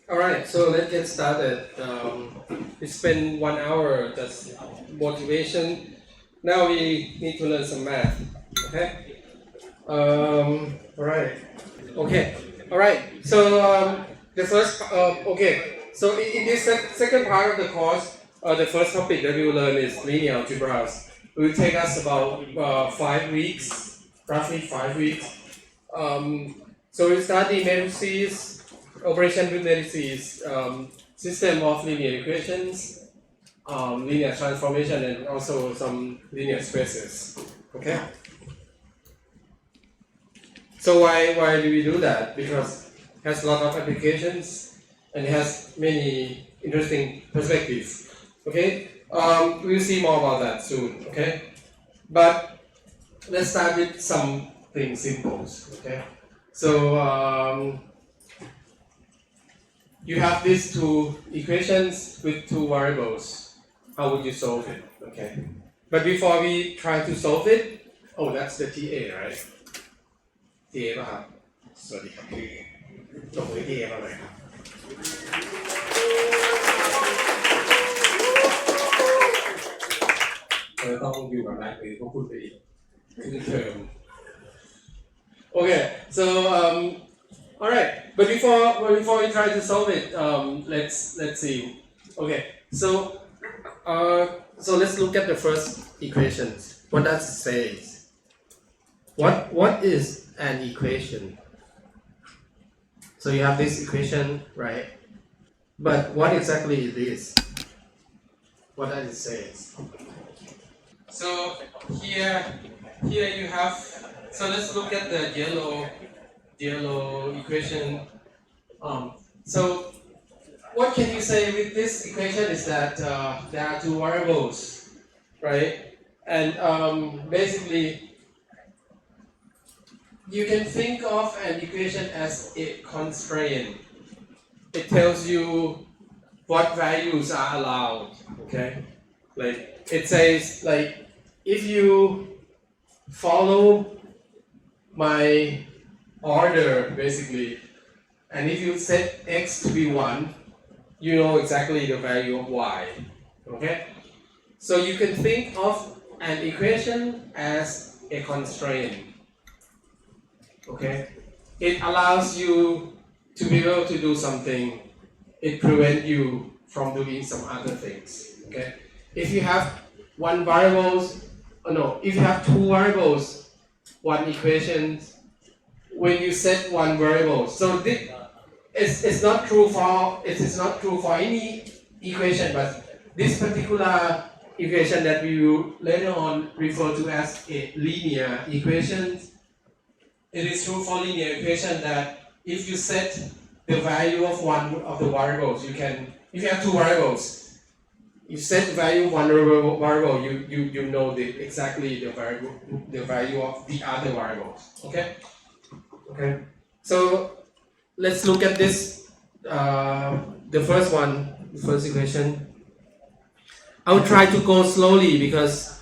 All right, so let's get started. We spent 1 hour just motivation. Now we need to learn some math. Okay. All right. Okay. All right. So the first. Okay. So in this second part of the course, the first topic that we will learn is linear algebras. It will take us about 5 weeks, roughly 5 weeks. So we study matrices, operation with matrices, system of linear equations, linear transformation, and also some linear spaces. Okay. So why do we do that? Because it has a lot of applications and it has many interesting perspectives. Okay. We'll see more about that soon. Okay. But let's start with something simple. Okay. So you have these two equations with two variables. How would you solve it? Okay. But before we try to solve it, oh, that's the TA, right? TA ป่ะครับสวัสดีครับพี่จบด้วย TA มาเลยครับต้องอยู่กับนายคือพวกคุณไปอีกครึ่งเทอม Okay, so all right, but before we try to solve it, let's see. Okay, so let's look at the first equations. What does it say? What is an equation? So you have this equation, right? But what exactly is this? What does it say? So here you have. So let's look at the yellow equation. So what can you say with this equation is that there are two variables, right? And basically, you can think of an equation as a constraint. It tells you what values are allowed. Okay, like it says like if you follow my order basically, and if you set x to be 1, you know exactly the value of y. Okay, so you can think of an equation as a constraint. Okay, it allows you to be able to do something. It prevents you from doing some other things. Okay, if you have if you have two variables, one equation, when you set one variable. So this it's not true for any equation, but this particular equation that we will later on refer to as a linear equation. It is true for linear equation that if you set the value of one of the variables, if you have two variables, you set the value of one variable, you know exactly the value of the other variables. Okay. Okay. So let's look at this. The first equation. I'll try to go slowly because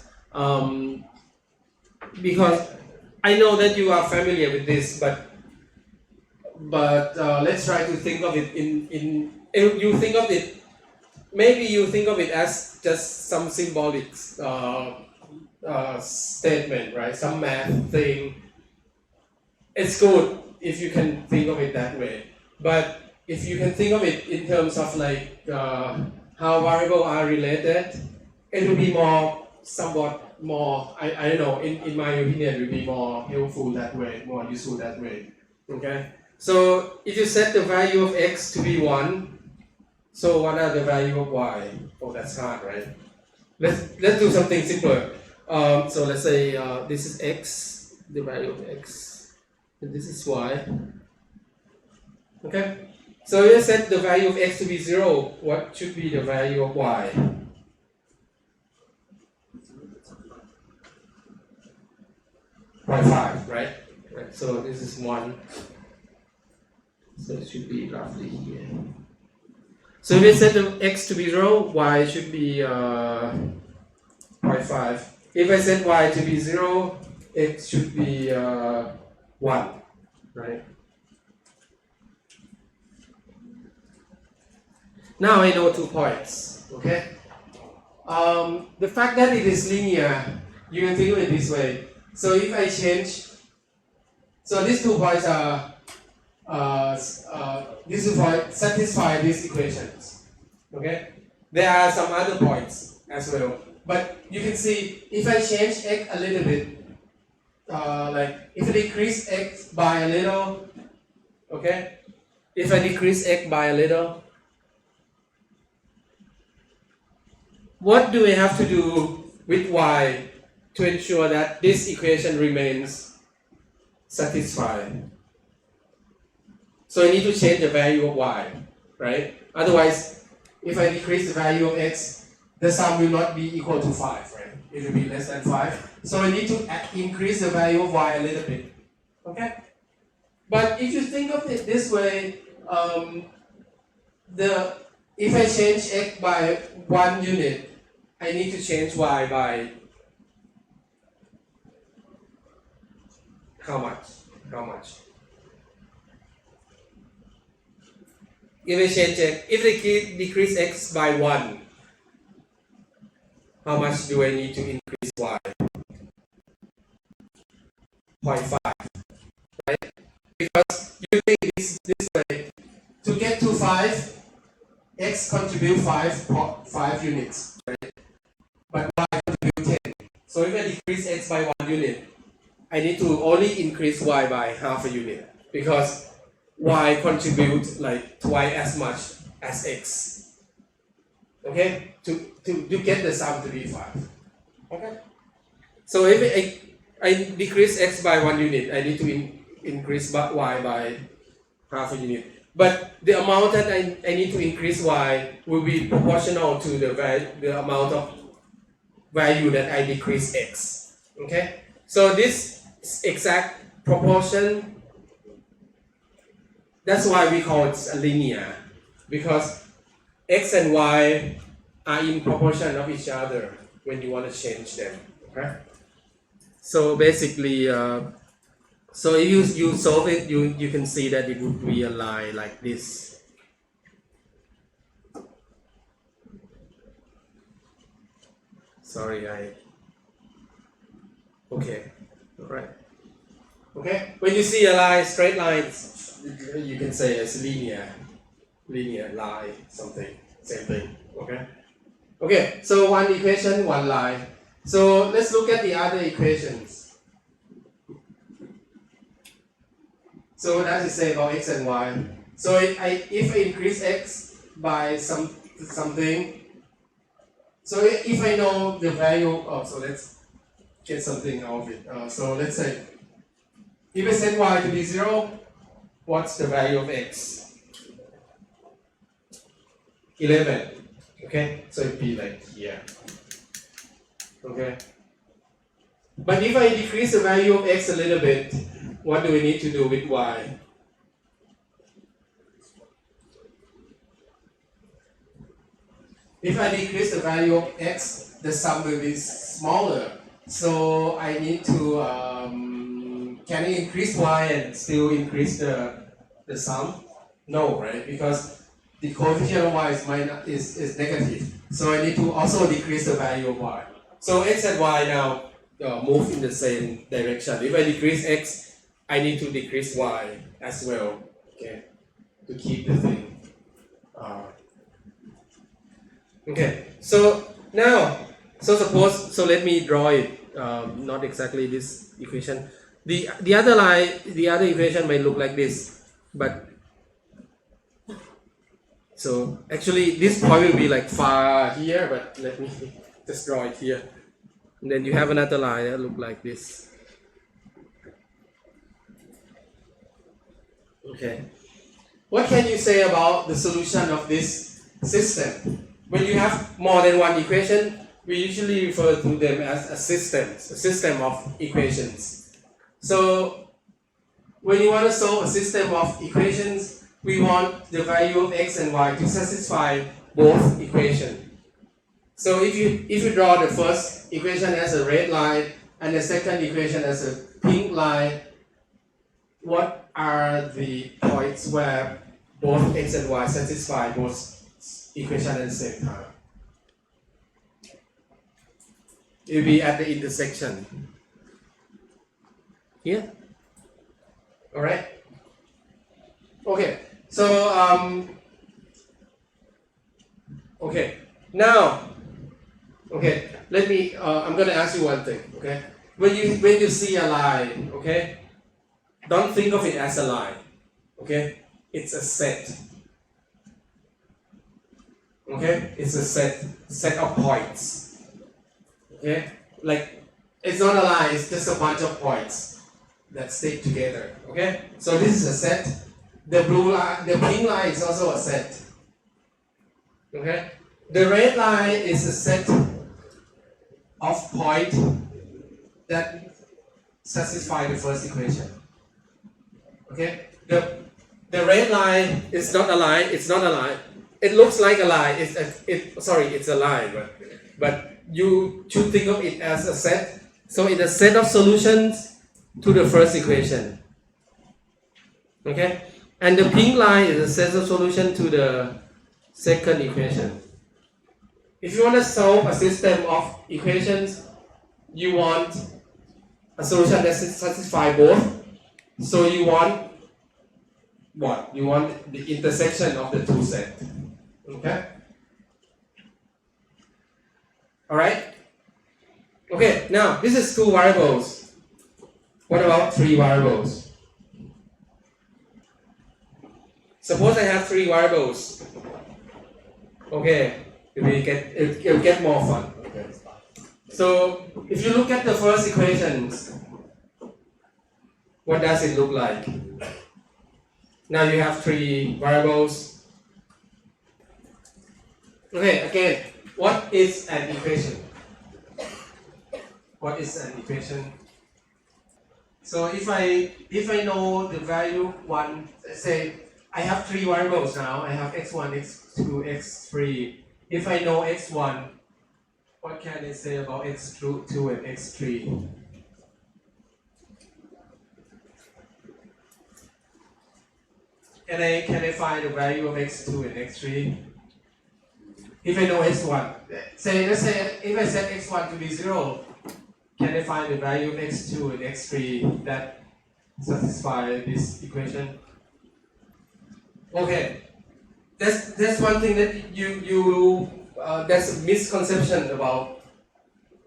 I know that you are familiar with this, but let's try to think of it in you think of it. Maybe you think of it as just some symbolic statement, right? Some math thing. It's good if you can think of it that way. But if you can think of it in terms of like how variables are related, it will be somewhat more, I don't know, in my opinion, it will be more helpful that way, more useful that way. Okay? So if you set the value of x to be 1, so what are the value of y? Oh, that's hard, right? Let's do something simpler. So let's say this is x, the value of x, and this is y. Okay? So you set the value of x to be 0. What should be the value of y? .5, right? So this is 1. So it should be roughly here. So if we set the x to be 0, y should be 0.5. If I set y to be 0, x should be 1, right? Now I know 2 points. Okay. The fact that it is linear, you can think of it this way. So if I change, so these 2 points are these 2 points satisfy these equations. Okay. There are some other points as well, but you can see if I change x a little bit, like if I decrease x by a little, okay. If I decrease x by a little, what do we have to do with y to ensure that this equation remains satisfied? So I need to change the value of y, right? Otherwise, if I decrease the value of x, the sum will not be equal to 5, right? It will be less than 5. So I need to increase the value of y a little bit, okay? But if you think of it this way, if I change x by 1 unit, I need to change y by how much? How much? If I change x, if I decrease x by 1, how much do I need to increase y? 0.5, right? Because you think this way, to get to 5, x contribute 5 units, right? But y contribute 10. So if I decrease x by 1 unit, I need to only increase y by half a unit, because y contribute like twice as much as x. Okay? To get the sum to be 5. Okay? So if I decrease x by 1 unit, I need to increase y by half a unit. But the amount that I need to increase y will be proportional to the amount of value that I decrease x. Okay? So this exact proportion, that's why we call it a linear, because x and y are in proportion of each other when you want to change them. Okay? So basically, so if you solve it, you can see that it would be a line like this. Sorry, okay, all right. Okay, when you see a line, straight lines, you can say it's linear line, something, same thing. Okay. Okay, so one equation, one line. So let's look at the other equations. So what does it say about x and y? So if I increase x by something, so if I know the value of, so let's get something out of it. So let's say, if I set y to be 0, what's the value of x? 11. Okay, so it'd be like here. Okay. But if I decrease the value of x a little bit, what do we need to do with y? If I decrease the value of x, the sum will be smaller. So I need to, can I increase y and still increase the sum? No, right? Because the coefficient of y is negative. So I need to also decrease the value of y. So x and y now move in the same direction. If I decrease x, I need to decrease y as well, okay, to keep the thing. Okay, so now, so let me draw it. Not exactly this equation. The other line, the other equation may look like this, but so actually this point will be like far here, but let me just draw it here. And then you have another line that look like this. Okay. What can you say about the solution of this system? When you have more than one equation, we usually refer to them as a system of equations. So when you want to solve a system of equations, we want the value of x and y to satisfy both equations. So if you draw the first equation as a red line and the second equation as a pink line, what are the points where both x and y satisfy both equation at the same time. It will be at the intersection. Here? Alright? Okay, so okay, now, okay, let me, I'm going to ask you one thing, okay? When you see a line, okay, don't think of it as a line, okay? It's a set, okay? It's a set of points, okay? Like, it's not a line, it's just a bunch of points that stick together, okay? So this is a set. The blue line, the pink line is also a set, okay? The red line is a set of points that satisfy the first equation. Okay? The red line is not a line, it's not a line. It looks like a line, it's a line, but you should think of it as a set. So it's a set of solutions to the first equation. Okay? And the pink line is a set of solution to the second equation. If you want to solve a system of equations, you want a solution that satisfies both. So you want what? You want the intersection of the two sets. Okay? Alright? Okay, now this is two variables. What about three variables? Suppose I have three variables. Okay, it'll get more fun. Okay. So if you look at the first equations, what does it look like? Now you have three variables. Okay, again, what is an equation? What is an equation? So if I know the value 1, let's say I have three variables now. I have x1, x2, x3. If I know x1, what can I say about x2 and x3? Can I find the value of x2 and x3? If I know x1, let's say if I set x1 to be 0, can I find the value of x2 and x3 that satisfy this equation? Okay, that's one thing that that's a misconception about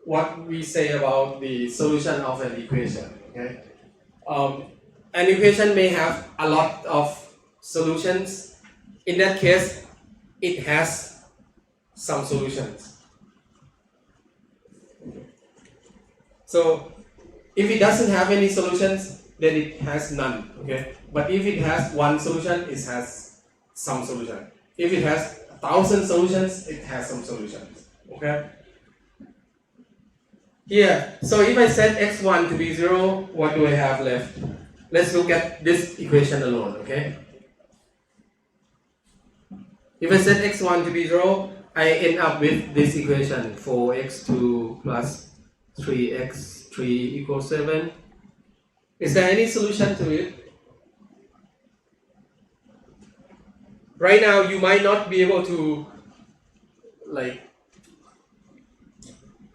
what we say about the solution of an equation. Okay, an equation may have a lot of solutions. In that case, it has some solutions. So if it doesn't have any solutions, then it has none. Okay, but if it has one solution, it has some solution. If it has 1,000 solutions, it has some solutions. Okay. Here, so if I set x1 to be 0, what do I have left? Let's look at this equation alone. Okay. If I set x1 to be 0, I end up with this equation: 4x2 plus 3x3 equals 7. Is there any solution to it? Right now, you might not be able to, like,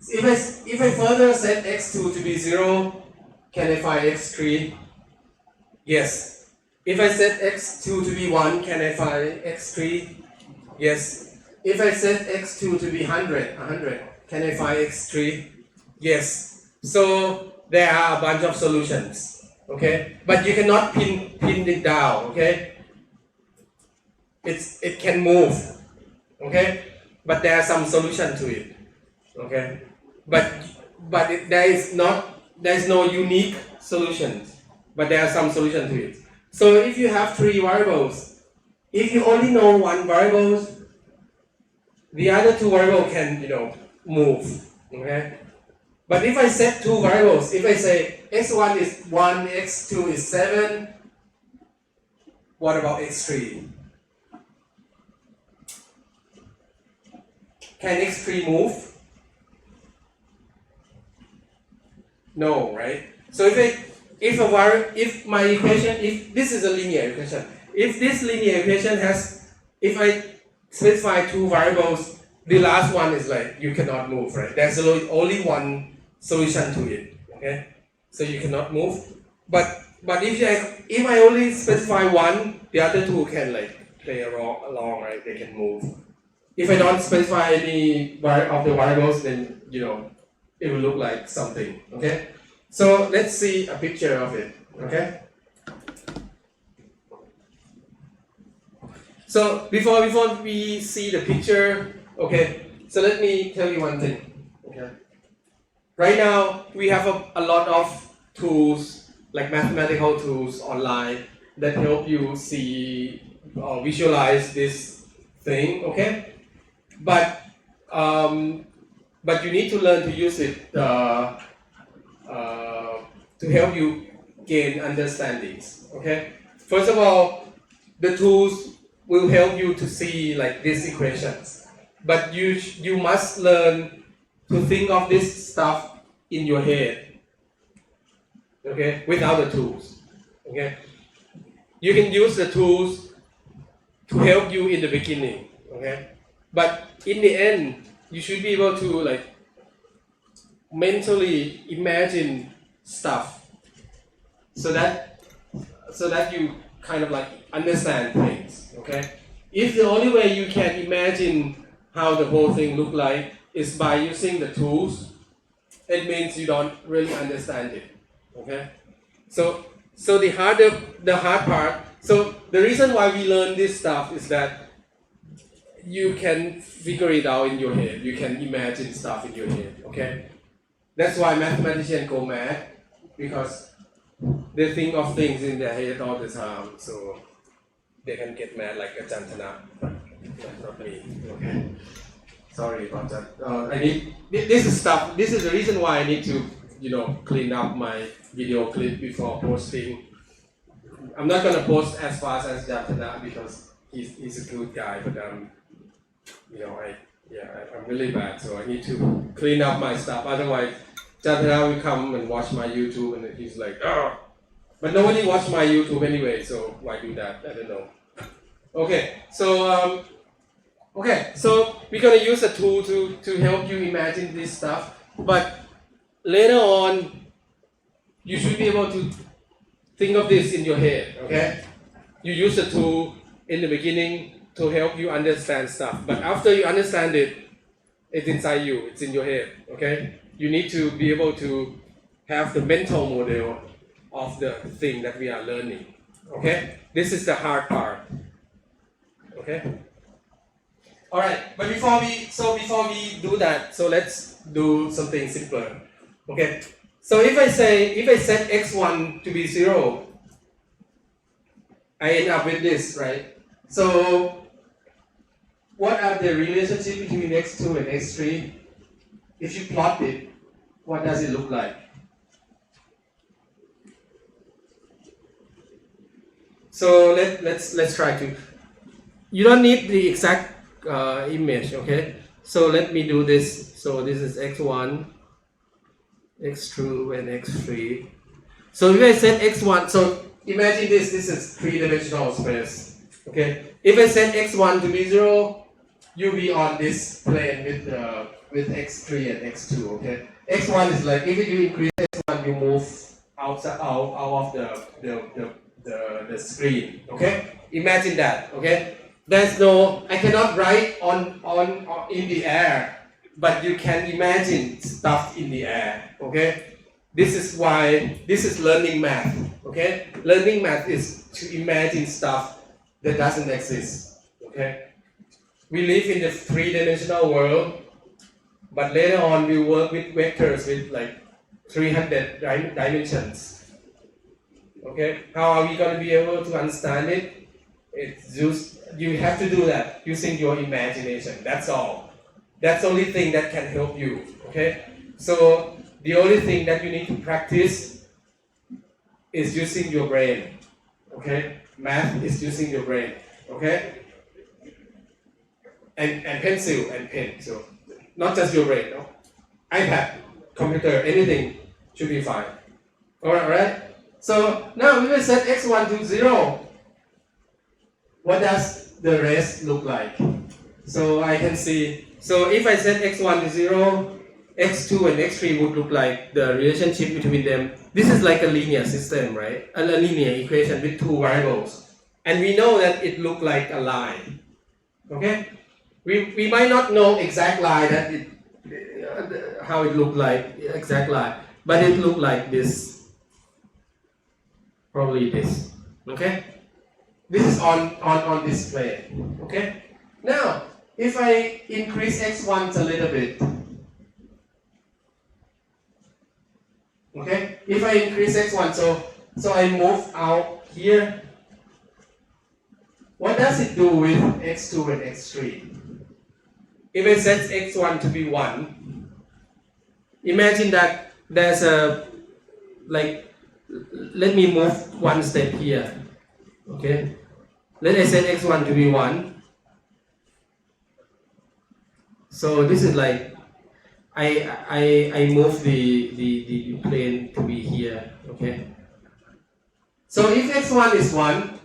if I further set x2 to be 0, can I find x3? Yes. If I set x2 to be 1, can I find x3? Yes. If I set x2 to be 100, can I find x3? Yes. So there are a bunch of solutions, okay? But you cannot pin it down, okay? It can move, okay? But there are some solution to it, okay? But there is no unique solution, but there are some solution to it. So if you have three variables, if you only know one variable, the other two variables can move, okay? But if I set two variables, if I say x1 is 1, x2 is 7, what about x3? Can x3 move? No, right? So if my equation, if this is a linear equation, if this linear equation has, if I specify two variables, the last one is like you cannot move, right? There's only one solution to it, okay? So you cannot move. But if I only specify one, the other two can like play along, right? They can move. If I don't specify any of the variables, then it will look like something, okay? So let's see a picture of it, okay? So before we see the picture, okay, so let me tell you one thing, okay? Right now, we have a lot of tools, like mathematical tools online that help you see or visualize this thing, okay? But you need to learn to use it to help you gain understandings, okay? First of all, the tools will help you to see like these equations, but you must learn to think of this stuff in your head, okay, without the tools, okay? You can use the tools to help you in the beginning, okay? But in the end, you should be able to like mentally imagine stuff so that you kind of like understand things, okay? If the only way you can imagine how the whole thing look like is by using the tools, it means you don't really understand it, okay? So the hard part, so the reason why we learn this stuff is that you can figure it out in your head, you can imagine stuff in your head, okay? That's why mathematicians go mad, because they think of things in their head all the time, so they can get mad like a Jantana, but not me, okay? Sorry about that. This is the reason why I need to, clean up my video clip before posting. I'm not gonna post as fast as Jantana because he's a good guy, but I'm really bad, so I need to clean up my stuff. Otherwise, Jantana will come and watch my YouTube, and he's like, oh. But nobody watch my YouTube anyway, so why do that? I don't know. Okay, so we're gonna use a tool to help you imagine this stuff. But later on, you should be able to think of this in your head. Okay, you use the tool in the beginning to help you understand stuff. But after you understand it, it's inside you. It's in your head. Okay, you need to be able to have the mental model of the thing that we are learning. Okay, this is the hard part. Okay. All right. But before we do that, so let's do something simpler. Okay. So if I set x1 to be 0, I end up with this, right? So what are the relationship between x2 and x3? If you plot it, what does it look like? So let's try to. You don't need the exact image, okay? So let me do this. So this is x1, x2, and x3. So if I set x1, so imagine this is three-dimensional space, okay? If I set x1 to be 0, you'll be on this plane with x3 and x2, okay? x1 is like, if you increase x1, you move out of the screen, okay? Imagine that, okay? I cannot write on in the air, but you can imagine stuff in the air, okay? This is learning math, okay? Learning math is to imagine stuff that doesn't exist, okay? We live in the three-dimensional world, but later on we work with vectors with like 300 dimensions, okay? How are we going to be able to understand it? It's just, you have to do that using your imagination, that's all. That's the only thing that can help you, okay? So the only thing that you need to practice is using your brain, okay? Math is using your brain, okay? And pencil and pen, so not just your brain, no? iPad, computer, anything should be fine. All right? So now we will set x1 to 0. What does the rest look like? So I can see, so if I set x1 to 0, x2 and x3 would look like the relationship between them. This is like a linear system, right? A linear equation with two variables. And we know that it looked like a line. Okay? We might not know exact line that it, how it looked like, exact line, but it looked like this. Probably this. Okay? This is on this plane. Okay? Now, if I increase x1 a little bit, okay? If I increase x1, so I move out here, what does it do with x2 and x3? If I set x1 to be 1, imagine that there's a, like, let me move one step here, okay? Let me set x1 to be 1. So this is like, I move the plane to be here, okay? So if x1 is 1,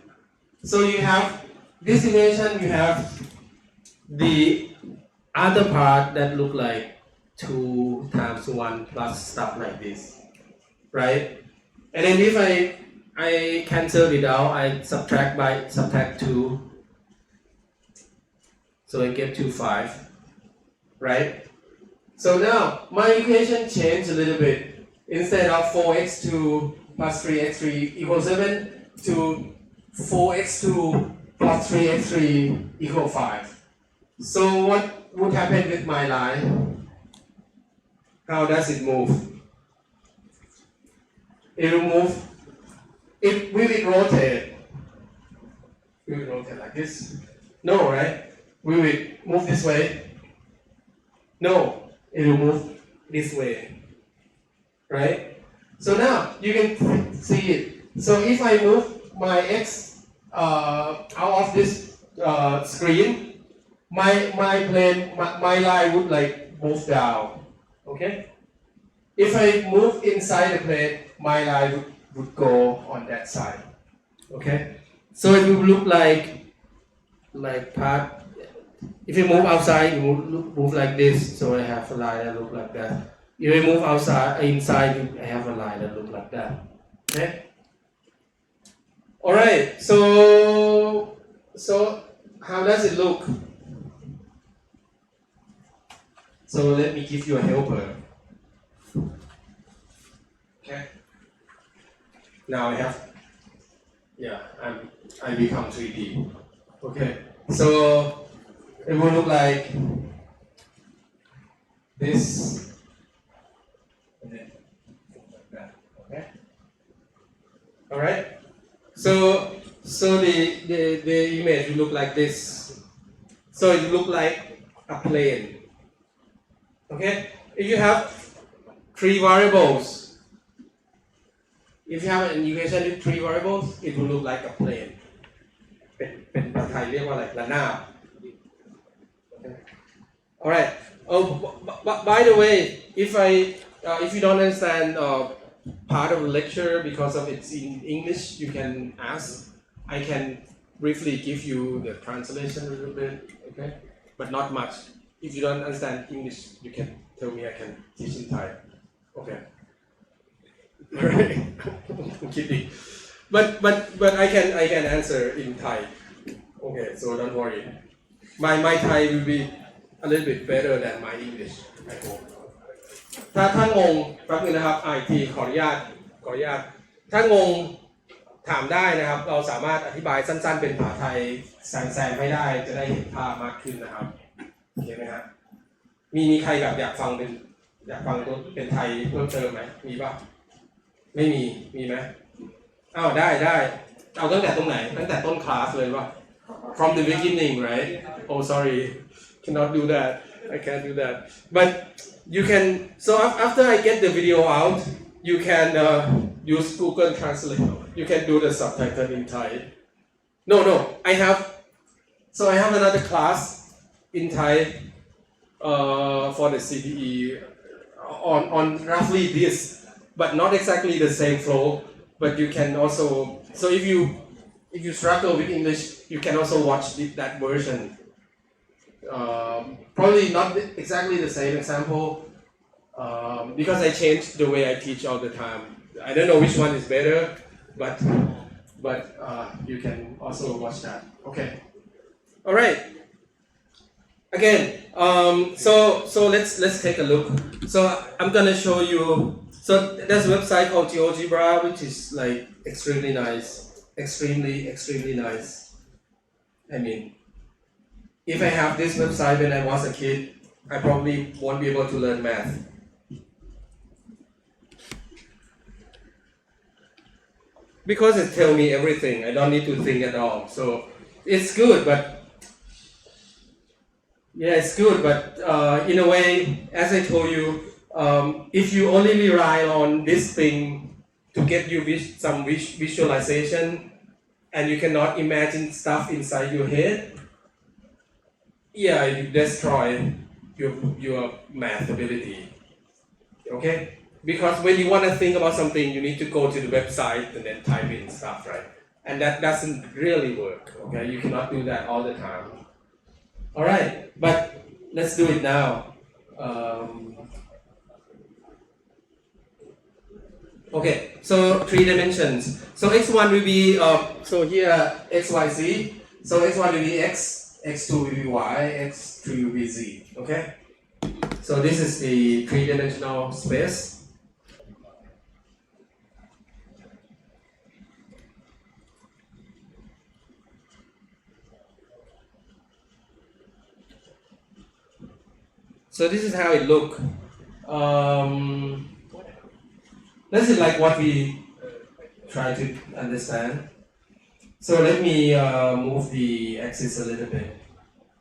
so you have this equation, you have the other part that look like 2 times 1 plus stuff like this, right? And then if I cancel it out, I subtract 2, so I get 2, 5, right? So now my equation changed a little bit. Instead of 4x2 plus 3x3 equals 7 to 4x2 plus 3x3 equals 5. So what would happen with my line? How does it move? It will move. Will it rotate? Will it rotate like this? No, right? Will it move this way? No. It will move this way, right? So now you can see it. So if I move my x out of this screen, my plane, my line would like move down. Okay. If I move inside the plane, my line would go on that side. Okay. So it will look like part. If you move outside, you move like this, so I have a line that look like that. If you move inside, I have a line that look like that. Okay? Alright, so how does it look? So let me give you a helper. Okay? Now I become 3D. Okay, so it will look like this, and then like that. Okay. All right. So the image will look like this. So it will look like a plane. Okay. If you have 3 variables, if you have an equation with 3 variables, it will look like a plane. เป็นภาษาไทยเรียกว่าอะไรระนาบ Alright. Oh, by the way, if you don't understand part of the lecture because of it's in English, you can ask. I can briefly give you the translation a little bit, okay? But not much. If you don't understand English, you can tell me. I can teach in Thai. Okay. Alright. I'm kidding. But I can answer in Thai. Okay, so don't worry. My Thai will be a little bit better than my English, I hope. ถ้างงแป๊บนึงนะครับอีกทีขออนุญาตถ้างงถามได้นะครับเราสามารถอธิบายสั้นๆเป็นภาษาไทยแซมให้ได้จะได้เห็นภาพมากขึ้นนะครับโอเคไหมครับมีใครแบบอยากฟังเป็นไทยเพิ่มเติมไหมมีป่ะไม่มีไหมอ้าวได้เอาตั้งแต่ตรงไหนตั้งแต่ต้นคลาสเลยป่ะ from the beginning right oh sorry cannot do that I can't do that but you can so after I get the video out you can use Google Translate you can do the subtitle in Thai no I have another class in Thai for the CTE on roughly this but not exactly the same flow but you can also so if you struggle with English you can also watch that version Probably not exactly the same example because I change the way I teach all the time. I don't know which one is better, but you can also watch that. Okay. All right. Again, so let's take a look. So I'm gonna show you. So there's a website called GeoGebra, which is like extremely nice, extremely nice. I mean, if I have this website when I was a kid, I probably won't be able to learn math. Because it tells me everything, I don't need to think at all. So it's good, but yeah, it's good, but in a way, as I told you, if you only rely on this thing to get you some visualization, and you cannot imagine stuff inside your head, yeah, you destroy your math ability. Okay? Because when you want to think about something, you need to go to the website and then type in stuff, right? And that doesn't really work. Okay? You cannot do that all the time. All right, but let's do it now. Okay, so 3 dimensions. So x1 will be, so here x, y, z. So x1 will be x, x2 will be y, x3 will be z. Okay? So this is the 3-dimensional space. So this is how it looks. This is like what we try to understand. So let me move the axis a little bit.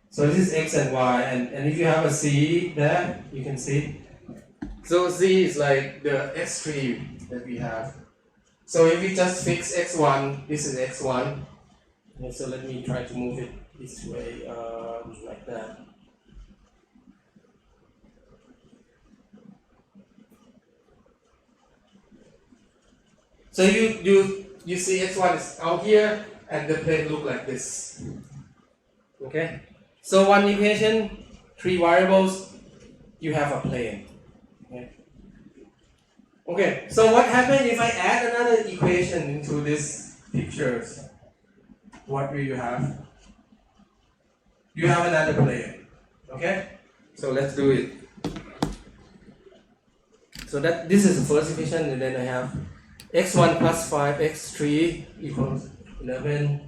So this is x and y, and if you have a z there, you can see. So z is like the extreme that we have. So if we just fix x1, this is x1. Okay, so let me try to move it this way, like that. So you see x1 is out here, and the plane look like this. Okay? So one equation, 3 variables, you have a plane. Okay? Okay, so what happens if I add another equation into these pictures? What will you have? You have another plane. Okay? So let's do it. So this is the first equation, and then I have x1 plus 5, x3 equals 11.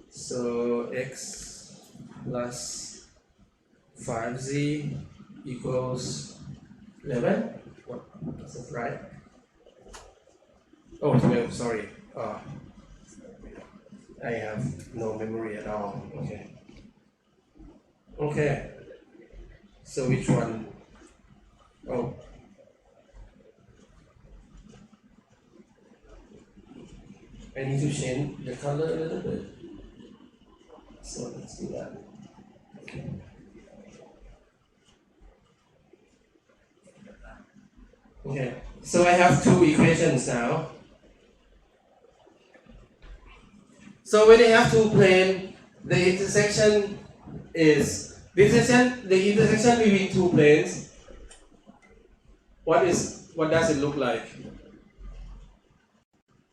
So x plus 5z equals 11. What is it, right? Oh, 12, sorry. I have no memory at all. Okay. Okay. So which one? Oh. I need to change the color a little bit. So let's do that. Okay. Okay. So I have 2 equations now. So when I have 2 planes, the intersection between 2 planes. What does it look like?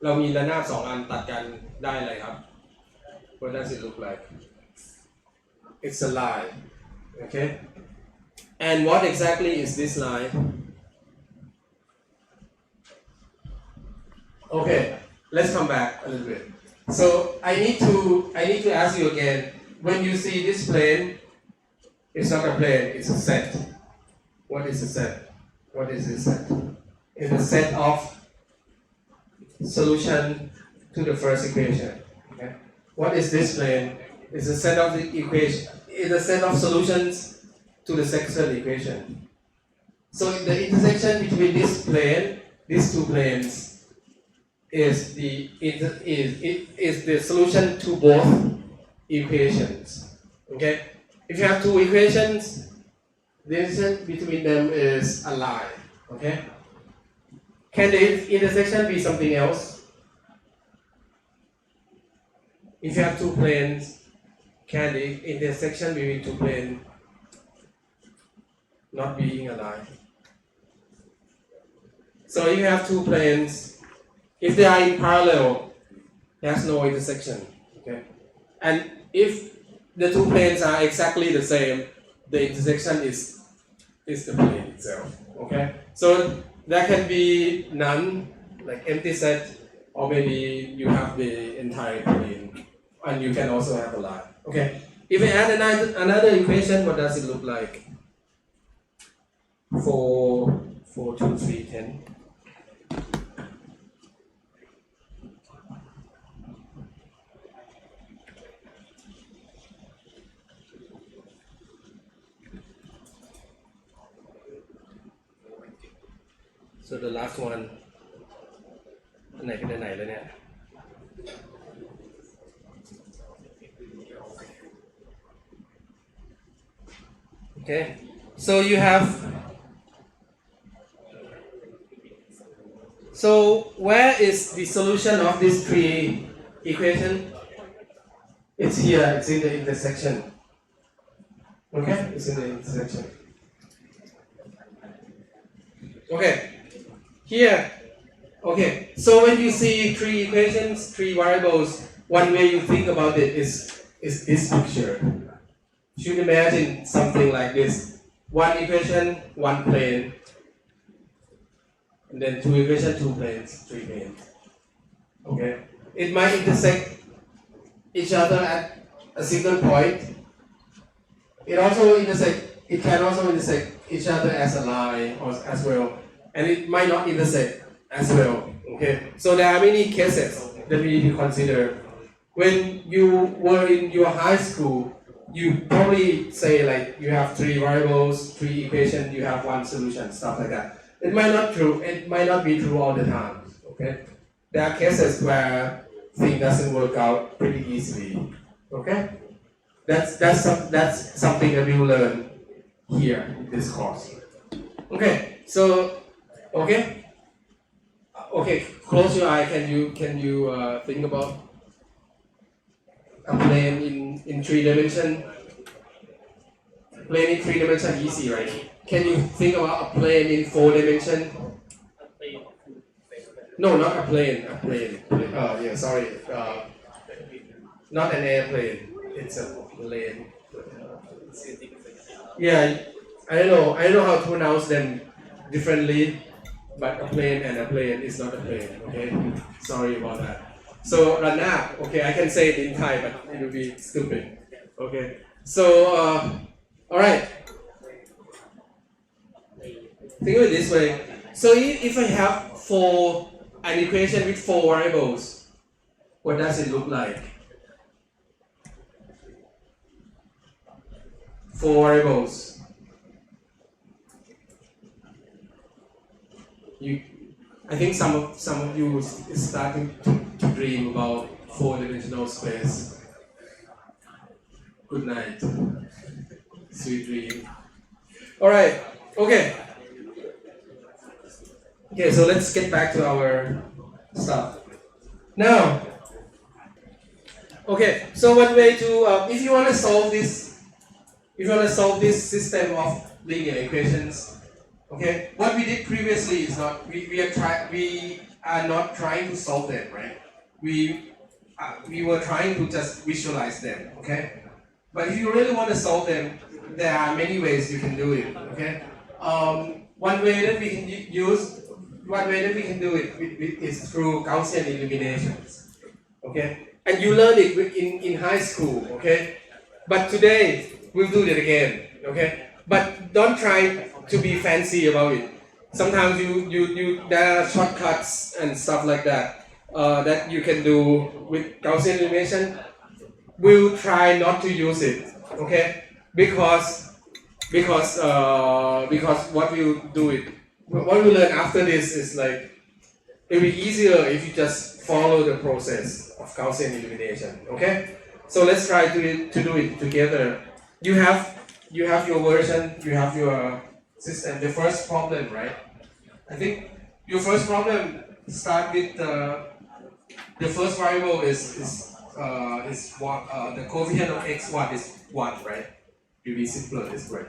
เรามีระนาบ2 อันตัดกันได้อะไรครับ What does it look like? It's a line. Okay? And what exactly is this line? Okay, let's come back a little bit. So I need to ask you again. When you see this plane, it's not a plane, it's a set. What is a set? What is a set? It's a set of solution to the first equation. Okay? What is this plane? It's a set of the equation. It's a set of solutions to the second equation. So the intersection between these 2 planes, is the solution to both equations. Okay? If you have 2 equations, the intersection between them is a line. Okay? Can the intersection be something else? If you have 2 planes, can the intersection between two planes not being aligned? So if you have two planes, if they are in parallel, there's no intersection. Okay, and if the two planes are exactly the same, the intersection is the plane itself. Okay, so there can be none, like empty set, or maybe you have the entire plane, and you can also have a line. Okay, if we add another equation, what does it look like? 4, 2, 3, 10. So the last one อันไหนเป็นอันไหนแล้วเนี่ย Okay, so you have, so where is the solution of this three equation? It's here, it's in the intersection. Okay, it's in the intersection. Okay, here. Okay, so when you see three equations, three variables, one way you think about it is this picture. You should imagine something like this. One equation, one plane. And then two equations, two planes, three planes. Okay, it might intersect each other at a single point. It can also intersect each other as a line or as well. And it might not intersect as well. Okay, so there are many cases that we need to consider. When you were in your high school, you probably say like you have three variables, three equations, you have one solution, stuff like that. It might not be true all the time. Okay, there are cases where things doesn't work out pretty easily. Okay, that's something that we will learn here in this course. Okay, so okay, close your eye. Can you think about a plane in 3 dimensions? Plane in 3 dimensions easy, right? Can you think about a plane in 4 dimensions? No, not a plane. A plane. Yeah, sorry. Not an airplane. It's a plane. Yeah, I don't know how to pronounce them differently. But a plane and a plane is not a plane, okay? Sorry about that. So, Rana, okay, I can say it in Thai, but it will be stupid. Okay, so, alright. Think of it this way. So, if I have an equation with 4 variables, what does it look like? 4 variables. I think some of you is starting to dream about 4-dimensional space. Good night. Sweet dream. Alright, okay. Okay, so let's get back to our stuff. Now, okay, so one way to, if you want to solve this system of linear equations, okay, what we did previously is not we are not trying to solve them, right? We were trying to just visualize them, okay? But if you really want to solve them, there are many ways you can do it, okay? One way that we can do it is through Gaussian eliminations, okay? And you learned it in high school, okay? But today we'll do it again, okay? But don't try to be fancy about it. Sometimes there are shortcuts and stuff like that that you can do with Gaussian elimination. We'll try not to use it, okay? Because what we learn after this is like it will be easier if you just follow the process of Gaussian elimination, okay? So let's try to do it together. You have your version, you have your system. The first problem, right? I think your first problem start with the first variable is is one, the coefficient of x1 is 1, right? It will be simpler this way.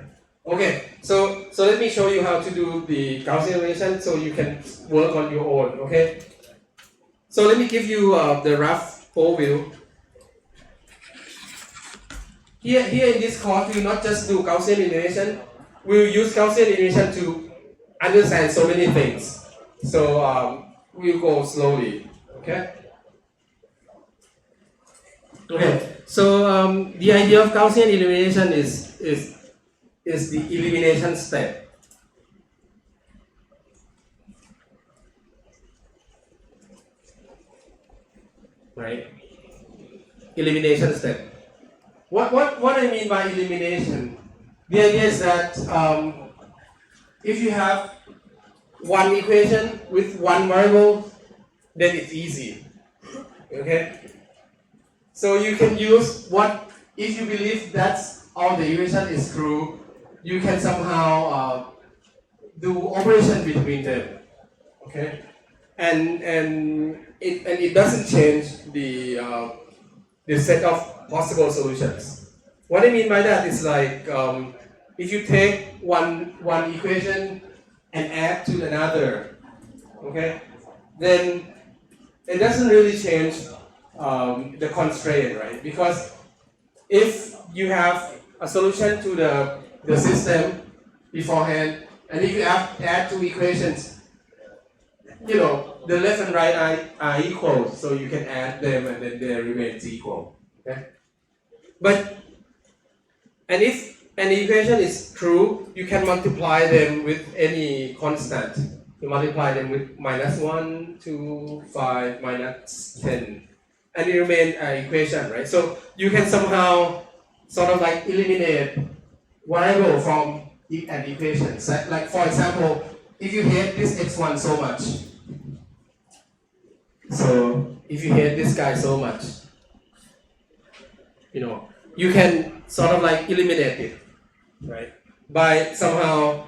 Okay, so let me show you how to do the Gaussian elimination so you can work on your own, okay? So let me give you the rough overview. Here in this course, we will not just do Gaussian elimination, we will use Gaussian elimination to understand so many things. So we'll go slowly, okay? Okay, so the idea of Gaussian elimination is the elimination step. Right? Elimination step. What I mean by elimination, the idea is that if you have one equation with one variable, then it's easy. Okay? So you can use if you believe that's all the equation is true, you can somehow do operation between them. Okay? And it doesn't change the set of possible solutions. What I mean by that is like if you take one equation and add to another, okay, then it doesn't really change the constraint, right? Because if you have a solution to the system beforehand, and if you add two equations, you know, the left and right are equal, so you can add them and then they remain equal. Okay? And if an equation is true, you can multiply them with any constant. You multiply them with -1, 2, 5, -10. And it remains an equation, right? So you can somehow sort of like eliminate variable from an equation. So like for example, if you hate this x1 so much, so if you hate this guy so much, you know, you can sort of like eliminate it, right? By somehow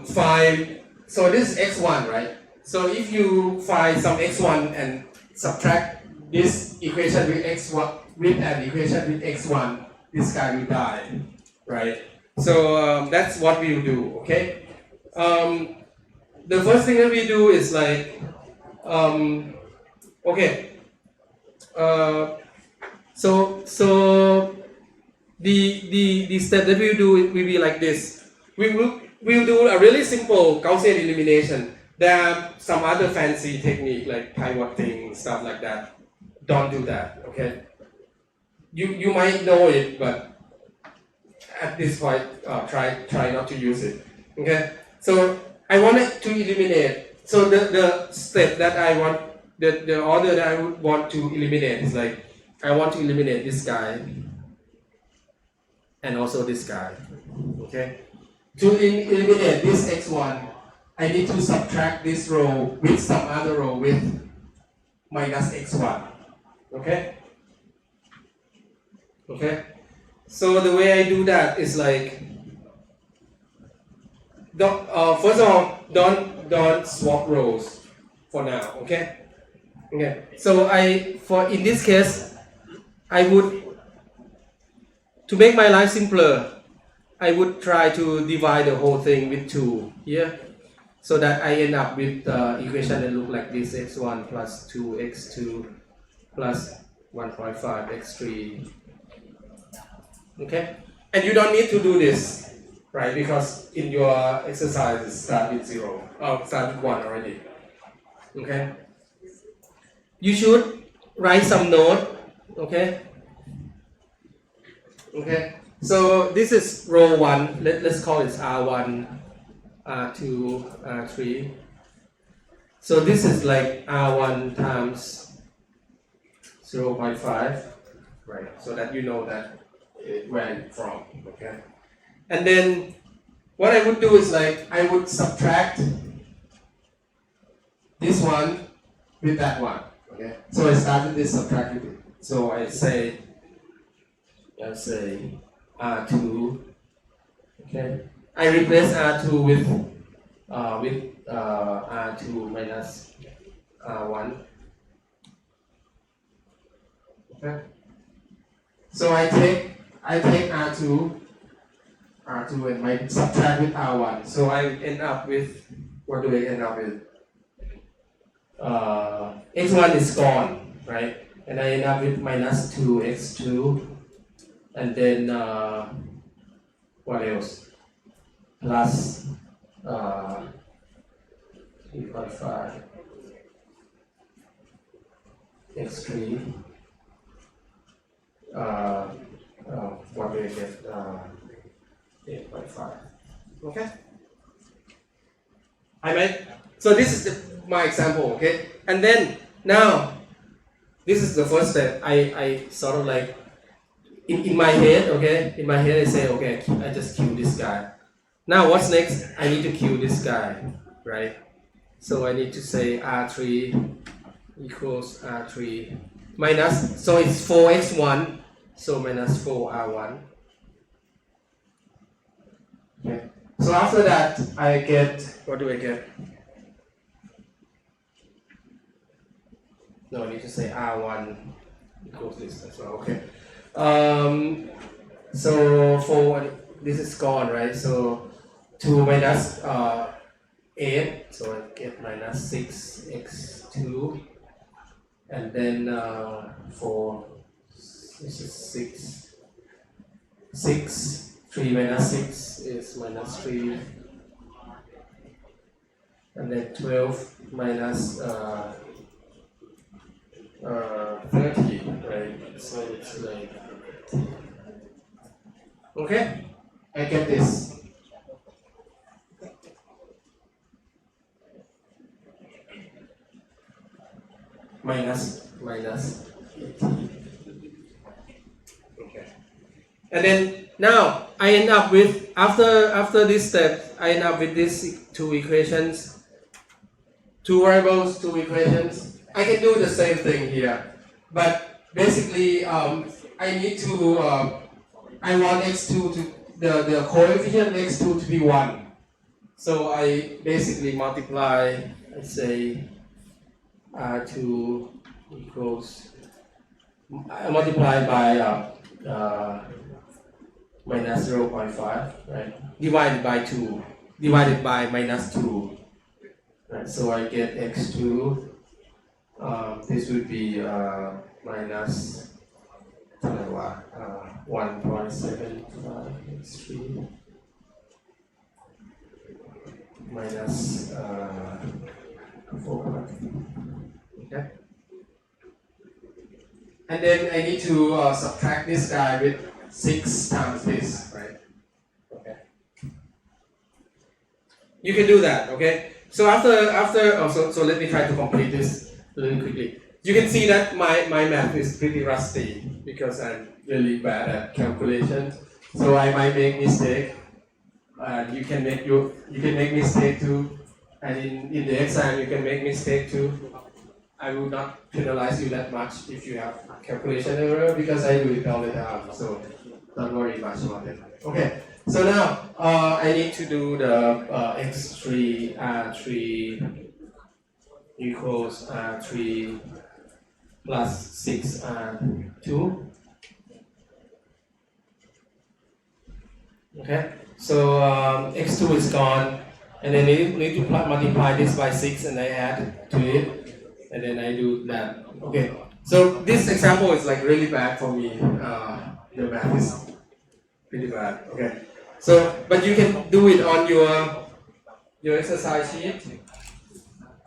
find, so this is x1, right? So if you find some x1 and subtract this equation with x1 with an equation with x1, this guy will die, right? So that's what we will do, okay? The first thing that we do is like, okay. So the step that we will do will be like this. We will do a really simple Gaussian elimination. There are some other fancy technique like pivoting, stuff like that. Don't do that, okay? You might know it, but at this point, try not to use it. Okay? So I wanted to eliminate. So the step that I want, the order that I would want to eliminate is like, I want to eliminate this guy and also this guy. Okay? To eliminate this x1, I need to subtract this row with some other row with -x1. Okay? Okay? So the way I do that is like, first of all, don't swap rows for now. Okay? Okay. So in this case, I would, to make my life simpler, I would try to divide the whole thing with 2 here, so that I end up with equation that look like this: x1 plus 2x2 plus 1.5 x3. Okay, and you don't need to do this, right? Because in your exercise it start with 0, start with 1 already. Okay, you should write some note. Okay. Okay. So this is row 1. Let's call it R1, R2, R3. So this is like R1 times 0.5, right? So that you know that where it's from. Okay. And then what I would do is like, I would subtract this one with that one. Okay. So I start with this, subtract with it. So I say R2. Okay. I replace R2 with R2 minus R1. Okay. So I take R2 and I subtract with R1. So I end up with, what do I end up with? X1 is gone, right? And I end up with minus 2x2, and then what else? Plus 3.5 x3. What do I get? 8.5. Okay. I made. So this is my example. Okay. And then now, this is the first step. I sort of like in my head. Okay. In my head, I say, okay, I just kill this guy. Now what's next? I need to kill this guy, right? So I need to say R3 equals R3 minus, so it's 4x1, so minus 4R1. Okay. So after that, I get, what do I get? No, I need to say R1 equals this as well, okay. So for, this is gone, right? So 2 minus 8, so I get minus 6x2, and then for, this is 6, 3 minus 6 is minus 3, and then 12 minus 30, right? So it's like, okay, I get this. Minus 80. Okay. And then now I end up with, after this step, I end up with these two equations, two variables, two equations. I can do the same thing here, but basically I need to, I want x2 to, the coefficient x2 to be 1. So I basically multiply, let's say R2 equals, I multiply by minus 0.5, right? Divided by 2, divided by minus 2. Right? So I get x2, this would be minus 1.75 x3 minus 4. Okay. And then I need to subtract this guy with 6 times this, right? Okay. You can do that, okay? So so let me try to complete this really quickly. You can see that my math is pretty rusty because I'm really bad at calculations. So I might make mistake. You can make mistake too. And in the exam you can make mistake too. I will not penalize you that much if you have calculation error because I do it all the time. So don't worry much about it. Okay. So now I need to do the x3 R3 equals R3 plus 6 R2. Okay. So x2 is gone, and then I need to multiply this by 6 and I add to it. And then I do that. Okay. So this example is like really bad for me. The math is pretty bad. Okay. So, but you can do it on your exercise sheet.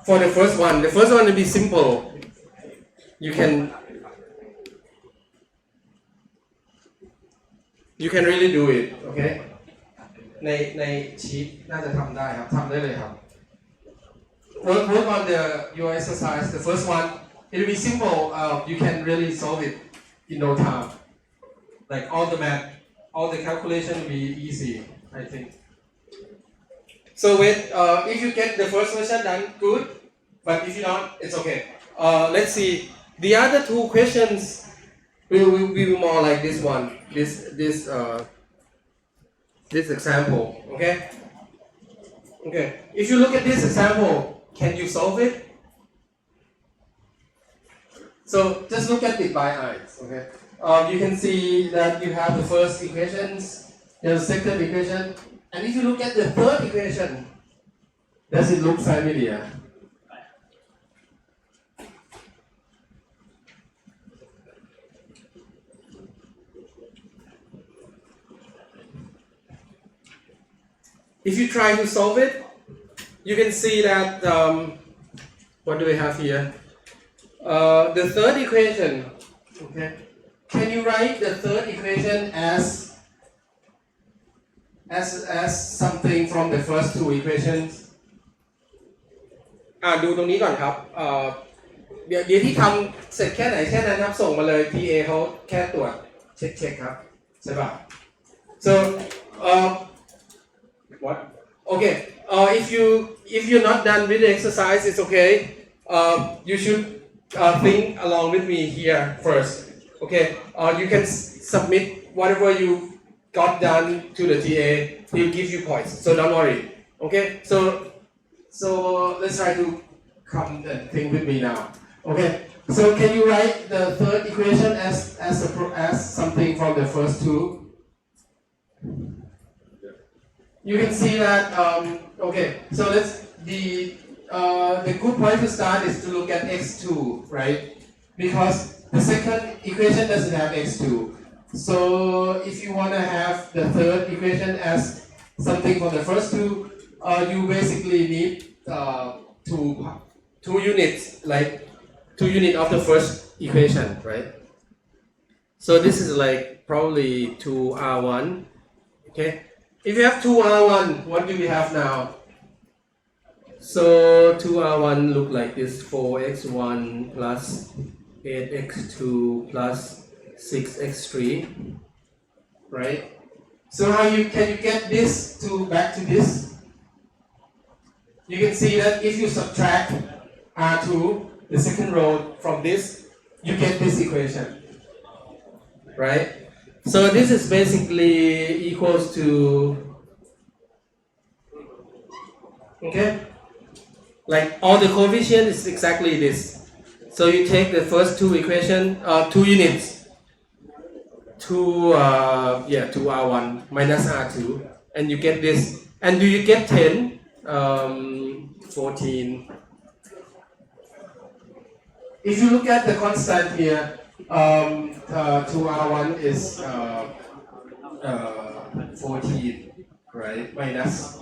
For the first one will be simple. You can really do it. Okay. ในชีทน่าจะทำได้ครับทำได้เลยครับ Work on your exercise. The first one, it will be simple. You can really solve it in no time. Like all the math, all the calculation will be easy, I think. So if you get the first version done, good. But if you don't, it's okay. Let's see. The other two questions will be more like this one. This example. Okay. Okay. If you look at this example. Can you solve it? So just look at it by eyes. Okay. You can see that you have the first equations, the second equation, and if you look at the third equation, does it look familiar? If you try to solve it, you can see that, what do we have here? The third equation, okay. Can you write the third equation as something from the first two equations? ดูตรงนี้ก่อนครับเดี๋ยวที่ทำเสร็จแค่ไหนแค่นั้นครับส่งมาเลย TA เขาแค่ตรวจเช็คครับใช่ป่ะ so what okay if you're not done with the exercise it's okay you should think along with me here first okay you can submit whatever you got done to the TA he'll give you points so don't worry okay so let's try to come and think with me now okay so can you write the third equation as something from the first two you can see that okay so let's the good point to start is to look at x2 right because the second equation doesn't have x2 so if you want to have the third equation as something from the first two you basically need two units like 2 units of the first equation right so this is like probably 2r1 okay if you have 2r1 what do we have now so 2r1 look like this 4x1 plus 8x2 plus 6x3 right so can you get this back to this you can see that if you subtract r2 the second row from this you get this equation right so this is basically equals to okay like all the coefficient is exactly this so you take the first two equation 2 units 2r1 minus r2 and you get this and do you get 10 14 if you look at the constant here 2r1 is 14 right minus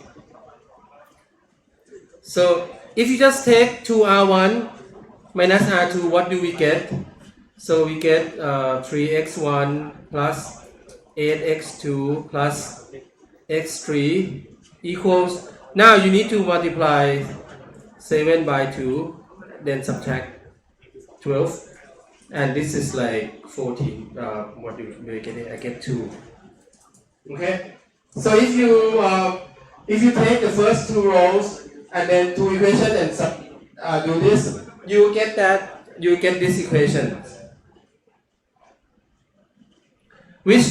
so if you just take 2r1 minus r2 what do we get so we get 3x1 plus 8x2 plus x3 equals now you need to multiply 7 by 2 then subtract 12 and this is like 14 what do we get it? I get 2 okay so if you take the first two rows and then two equations and do this you get this equation which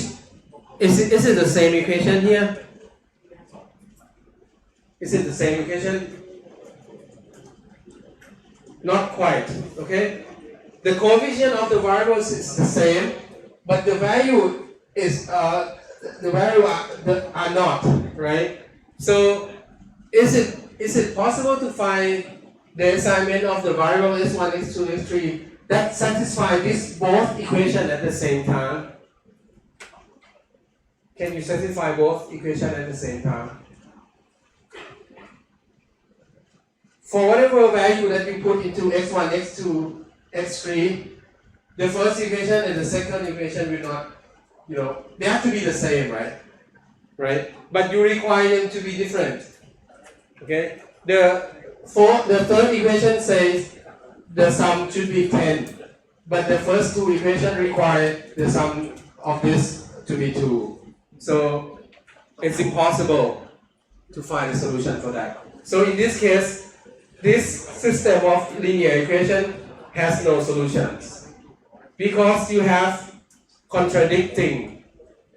is it the same equation here is it the same equation not quite okay the coefficient of the variables is the same but the value is are not right so is it possible to find the assignment of the variable x1 x2 x3 that satisfy this both equation at the same time can you satisfy both equation at the same time for whatever value that you put into x1 x2 x3 the first equation and the second equation will not they have to be the same right but you require them to be different okay the third equation says the sum should be 10 but the first two equations require the sum of this to be 2 so it's impossible to find a solution for that so in this case this system of linear equation has no solutions because you have contradicting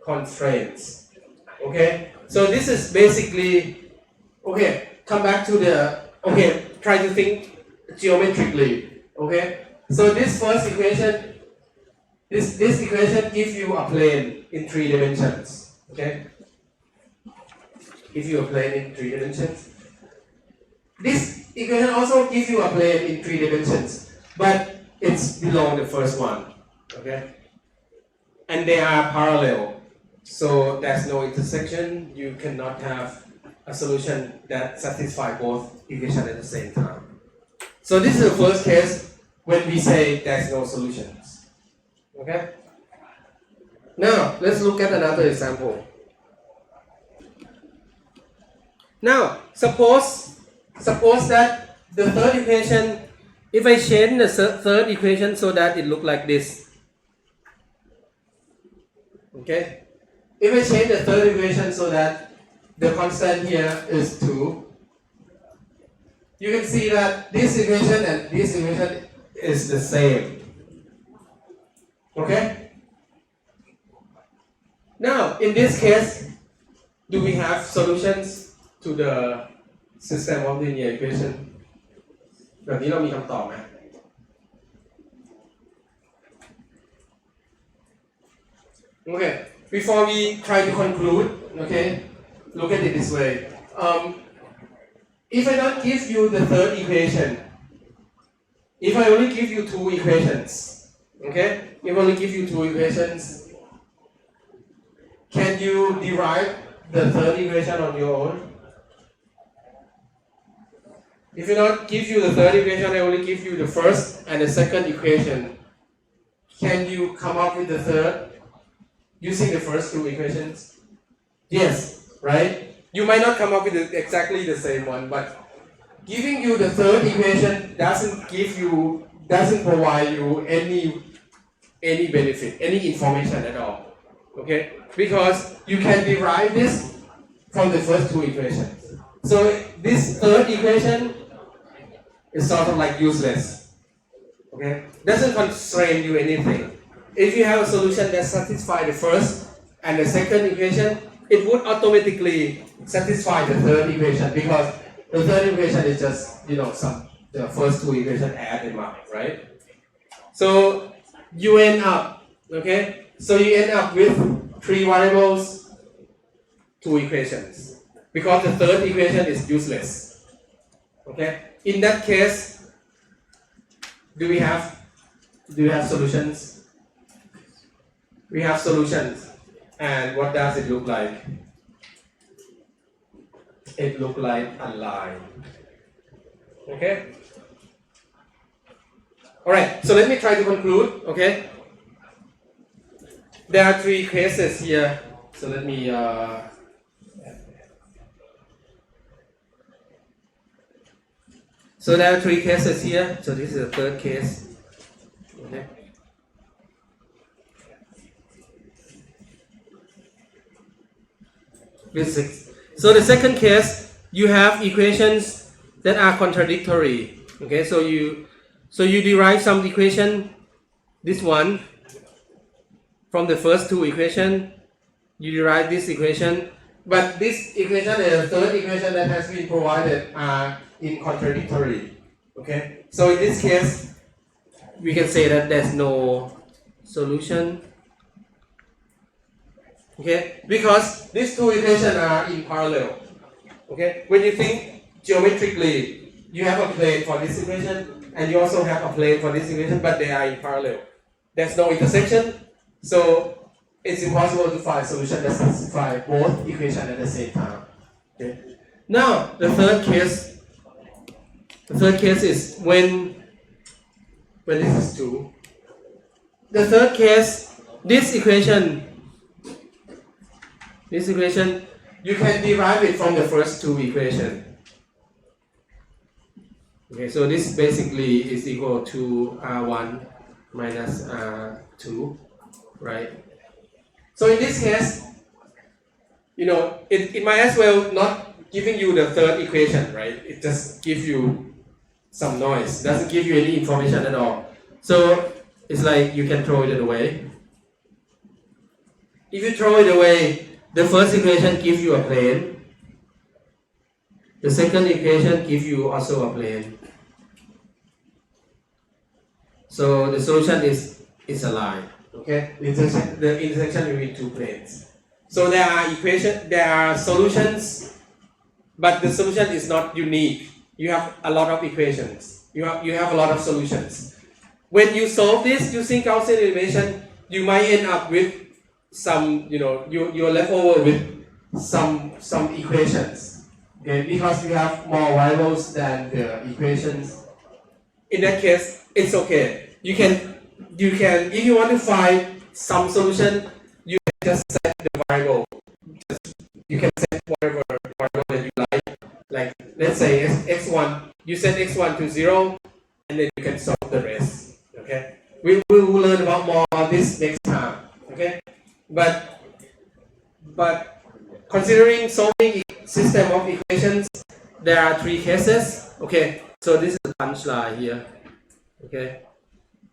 constraints okay so this is basically okay come back to the okay try to think geometrically okay So this first equation, this equation gives you a plane in 3 dimensions. Okay? Gives you a plane in 3 dimensions. This equation also gives you a plane in 3 dimensions, but it's below the first one. Okay? And they are parallel. So there's no intersection. You cannot have a solution that satisfies both equations at the same time. So this is the first case when we say there's no solutions. Okay? Now, let's look at another example. Now, suppose that the third equation, if I change the third equation so that it looks like this. Okay? If I change the third equation so that the constant here is 2, you can see that this equation and this equation is the same. Okay? Now, in this case, do we have solutions to the system of linear equation? แบบนี้เรามีคำตอบไหม Okay, before we try to conclude, okay, look at it this way. If I don't give you the third equation, if I only give you 2 equations, okay, if I only give you 2 equations, can you derive the third equation on your own? If I not give you the third equation, I only give you the first and the second equation. Can you come up with the third using the first 2 equations? Yes, right? You might not come up with exactly the same one, but giving you the third equation doesn't provide you any benefit, any information at all. Okay? Because you can derive this from the first 2 equations. So this third equation is sort of like useless. Okay? Doesn't constrain you anything. If you have a solution that satisfies the first and the second equation, it would automatically satisfy the third equation because the third equation is just, the first 2 equations added up, right? So you end up, okay? So you end up with 3 variables, 2 equations. Because the third equation is useless. Okay? In that case, do we have solutions? We have solutions. And what does it look like? It looks like a line. Okay? Alright, so let me try to conclude. Okay? There are 3 cases here. So let me So there are 3 cases here. So this is the third case. Okay. So the second case, you have equations that are contradictory. Okay, so you derive some equation, this one, from the first 2 equations. You derive this equation, but this equation and the third equation that has been provided are in contradictory. Okay, so in this case, we can say that there's no solution. Okay, because these 2 equations are in parallel. Okay, when you think geometrically, you have a plane for this equation and you also have a plane for this equation, but they are in parallel. There's no intersection, so it's impossible to find a solution that satisfies both equations at the same time. Okay. Now, the third case is when this is 2. The third case, this equation, you can derive it from the first 2 equations. Okay, so this basically is equal to R1 minus R2, right? So in this case, it might as well not giving you the third equation, right? It just gives you some noise, doesn't give you any information at all. So it's like you can throw it away. If you throw it away, the first equation gives you a plane. The second equation gives you also a plane. So the solution is a line. Okay, the intersection between two planes. So there are solutions, but the solution is not unique. You have a lot of equations. You have a lot of solutions. When you solve this using Gaussian elimination, you might end up with some, you're left over with some equations. Okay, because you have more variables than the equations. In that case, it's okay. You can if you want to find some solution, you can just set the variable. You can set whatever variable that you like. Like let's say x1, you set x1 to 0, and then you can solve the rest. Okay, we will learn about more of this next time. Okay, but considering solving system of equations, there are 3 cases. Okay, so this is the punchline here. Okay,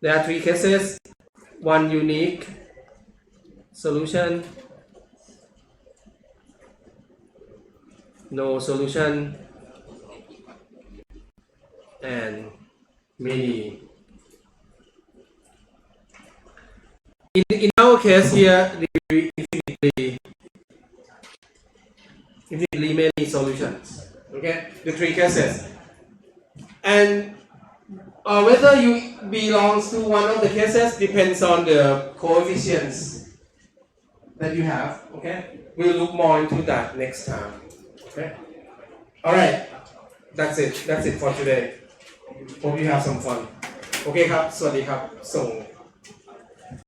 there are 3 cases. One unique solution, no solution, and many. In our case here, the infinitely many solutions. Okay, the 3 cases, and whether you belongs to one of the cases depends on the coefficients that you have. Okay, we'll look more into that next time. Okay, all right, that's it for today. Hope you have some fun. โอเคครับสวัสดีครับส่ง